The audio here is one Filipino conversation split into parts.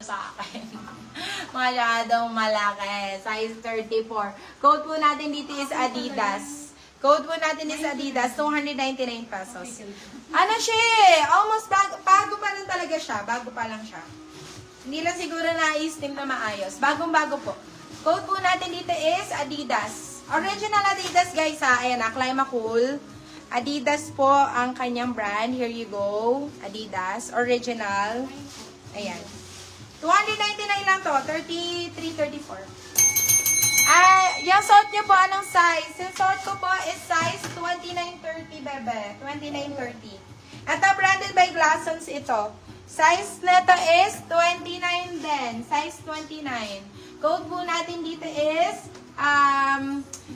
sa akin. Masyadong malaki. Size 34. Code po natin dito is Adidas. Code po natin is Adidas, 299 pesos. Ano siya eh? Almost bago pa lang talaga siya. Bago pa lang siya. Hindi lang siguro na-steam na maayos. Bagong-bago po. Code po natin dito is Adidas. Original Adidas guys ha. Ayan na, Climacool. Adidas po ang kanyang brand. Here you go. Adidas. Original. Ayan. 299 lang to. 33, 34. Yung suot nyo po, anong size? Yung suot ko po is size 2930, bebe. 2930. Ito, branded by Glassons ito. Size nito is 29 din. Size 29. Code po natin dito is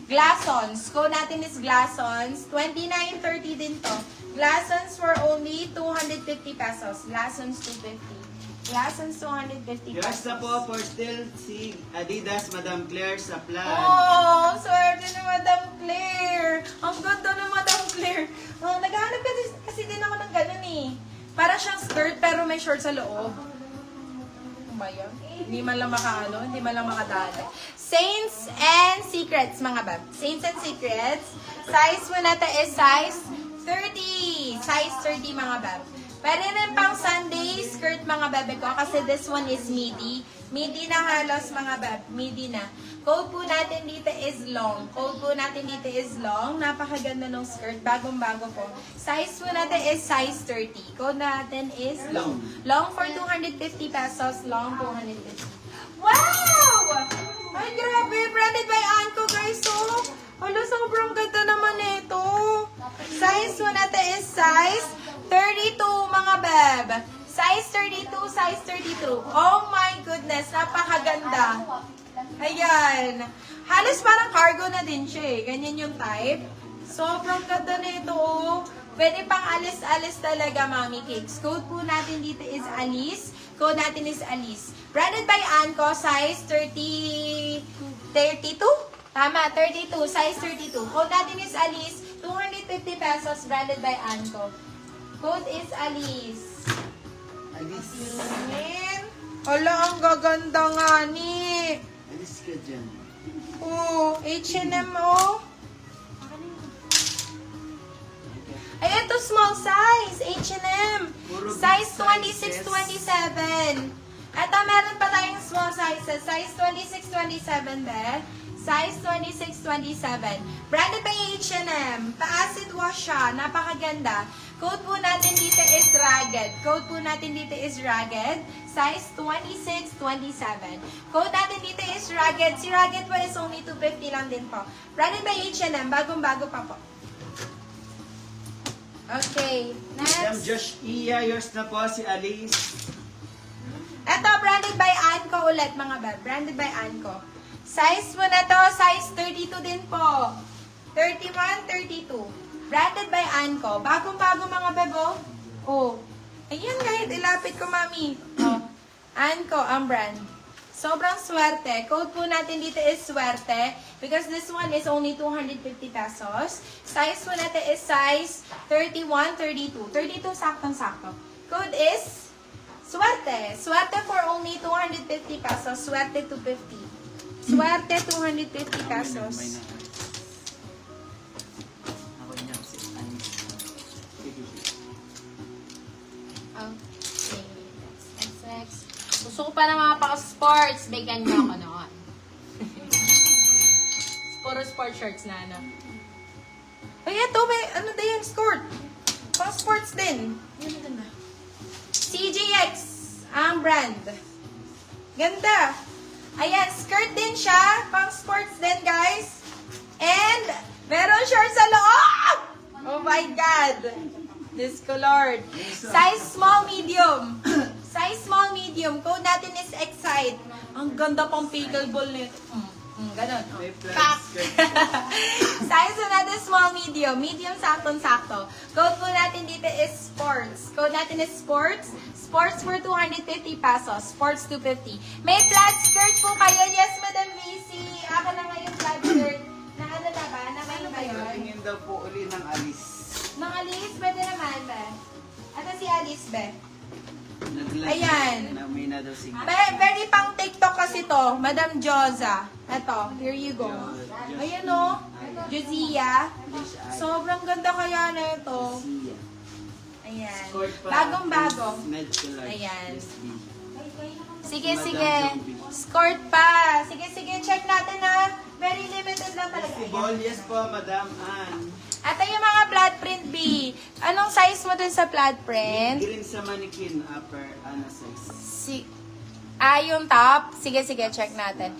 Glassons. Code natin is Glassons. 2930 din to. Glassons for only 250 pesos. Glassons 250. Glassons 250 pesos. Yours na po for still si Adidas Madam Claire sa plan. Oh, swerte ni Madam Claire. Ang ganda ng Madam Claire. Naghahanap kasi din ako ng ganun eh. Para siyang skirt pero may short sa loob. Ano ba yun? Hindi man lang hindi man lang makadali. Saints and Secrets, mga bab. Saints and Secrets. Size mo na is size 30. Size 30, mga bab. Pwede rin pang Sunday skirt, mga bebe ko, kasi this one is midi. Midi na halos, mga beb. Midi na. Code po natin dito is long. Code po natin dito is long. Napakaganda ng skirt. Bagong-bago po. Size po natin is size 30. Code natin is long. Long for 250 pesos. Long 250. Wow! Ay, grabe. Branded by Anko, guys. Oh. Hala, sobrang ganda naman ito. Size po natin is size 32, mga beb. Size 32, size 32. Oh my goodness, napakaganda. Ayan. Halos parang cargo na din siya eh. Ganyan yung type. Sobrang ganda na ito oh. Pwede pang alis-alis talaga, Mami Cakes. Code po natin dito is Alice. Code natin is Alice. Branded by Anko, size 32? Tama, 32. Size 32. Code natin is Alice. 250 pesos. Branded by Anko. Code is Alice. Alice. Ayan. Hala, ang gaganda nga ni. Alice ka dyan. Oh, H&M oh. Ay, ito small size. H&M. Size 26, 27. Ito, meron pa tayong small sizes. Size 26, 27 be. Size 26, 27. Branded by H&M. Pa-acid wash siya. Napakaganda. Code po natin dito is Ragged. Code po natin dito is Ragged. Size 26, 27. Code natin dito is Ragged. Si Ragged po is only 250 lang din po. Branded by H&M. Bagong-bago pa po. Okay. Madam Next. Josh Iya, yours na po si Alice. Ito, branded by Anko ulit, mga beb. Branded by Anko. Size mo na to, size 32 din po. 31, 32. Branded by Anko. Bagong-bago, mga bebo. Oh. Ayan, kahit ilapit ko, mami. Oh. Anko, ang brand. Sobrang swerte. Code po natin dito is swerte because this one is only 250 pesos. Size po natin is size 31, 32. 32, saktong-sakto. Code is swerte. Swerte for only 250 pesos. Swerte 250. Swerte 250 pesos. Okay. Next. Gusto ko pa ng mga paka-sports. Bigyan nyo ako noon. Puro sport shirts na ano. Ay, ito. May, ano din yung skirt? Pang-sports din. Yan ang ganda. CJX. Ang brand. Ganda. Ayan, skirt din siya. Pang-sports din, guys. And, meron shorts sa loob! Oh my God. This colored. Size small, medium. Size small, medium. Code natin is Excite. Ang ganda pang pickleball nito. Ganon. May Pack. skirt. Size natin small, medium. Medium, saktong-sakto. Code po natin dito is Sports. Code natin is Sports. Sports for 250 pesos. Sports 250. May plaid skirt po kayo. Yes, Madam Macy. Ako na ngayon plaid skirt. Na ano na ba? Na ano ba yun? Tingin daw po uli ng Alice. Nang Alice, pwede naman ba? Ito si Alice, be. Ayan. May na daw signal. Very pang TikTok kasi to, Madam Joza. Eto, here you go. Ayan o, Josiah. Sobrang ganda kaya na ito. Ayan. Bagong-bago. Ayan. Sige, sige. Scored pa. Sige, check natin na. Very limited lang talaga. Ayan. Yes po, Madam Ann. At yung mga blood print B. Anong size mo dun sa blood print? Green sa mannequin, upper, size. Yung top. Sige, check natin.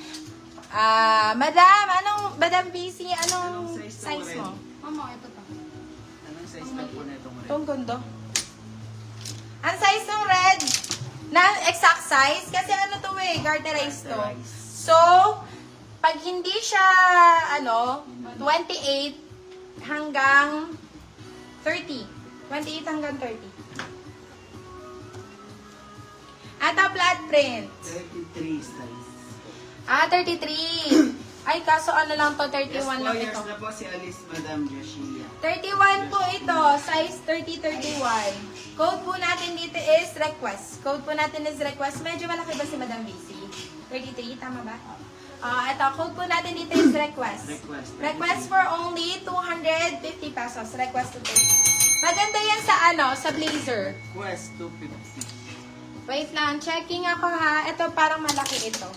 Madam BC, anong size mo? Mama, ito pa. Anong size na po na itong red? Itong gundo. Ang size ng red, na exact size, kasi ano to garterized to. So, pag hindi siya, 28 hanggang 30. 28 hanggang 30. At ang blood print. 33 size. 33. Ay, kaso ano lang to, 31 Yes po, lang years ito. na po si Alice, Madam Joshia. 31 po ito, size 30-31. Code po natin dito is request. Medyo malaki ba si Madam BC? 33, tama ba? Ito, code po natin dito is request. Request for only 250 pesos. Request to 50. Maganda yan sa blazer. Quest 250. Wait lang, checking ako ha. Ito parang malaki ito.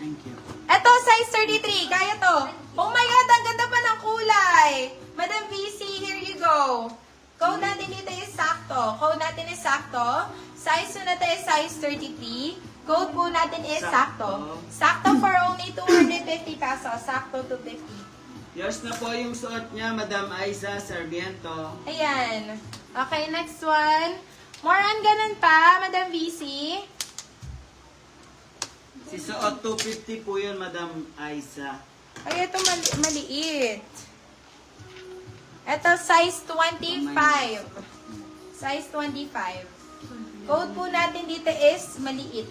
Thank you. Ito, size 33. Kaya to. Oh my God, ang ganda pa ng kulay. Madam VC, here you go. Code natin dito is sakto. Size po natin is size 33. Code po natin is sakto. Sakto for only 250 pesos. Sakto 250. Yours na po yung suot niya, Madam Aiza Sarmiento. Ayan. Okay, next one. More on ganun pa, Madam VC. Si suot 250 po yun, Madam Aiza. Ay, ito maliit. Ito, size 25. Size 25. Code po natin dito is maliit.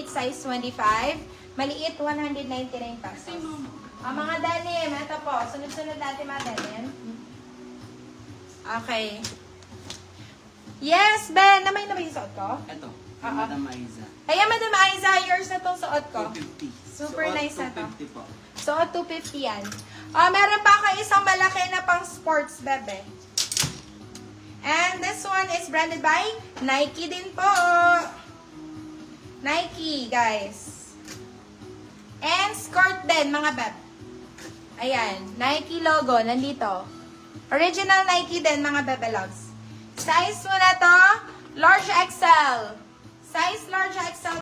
Size 25. Maliit, 199 pesos. Mga denim, ito po. Sunod-sunod natin mga denim. Okay. Yes, Ben. Namay na ba yung suot ko? Ito, kay Madam Aiza. Ayan, Madam Aiza, yours na tong suot ko. 250. Super Suot nice na to. 250 po. Suot 250 yan. Meron pa kayo isang malaki na pang sports, bebe. And this one is branded by Nike din po. Nike, guys. And skirt din, mga beb. Ayan, Nike logo, nandito. Original Nike din, mga bebe loves. Size mo na to, large XL. Size large XL.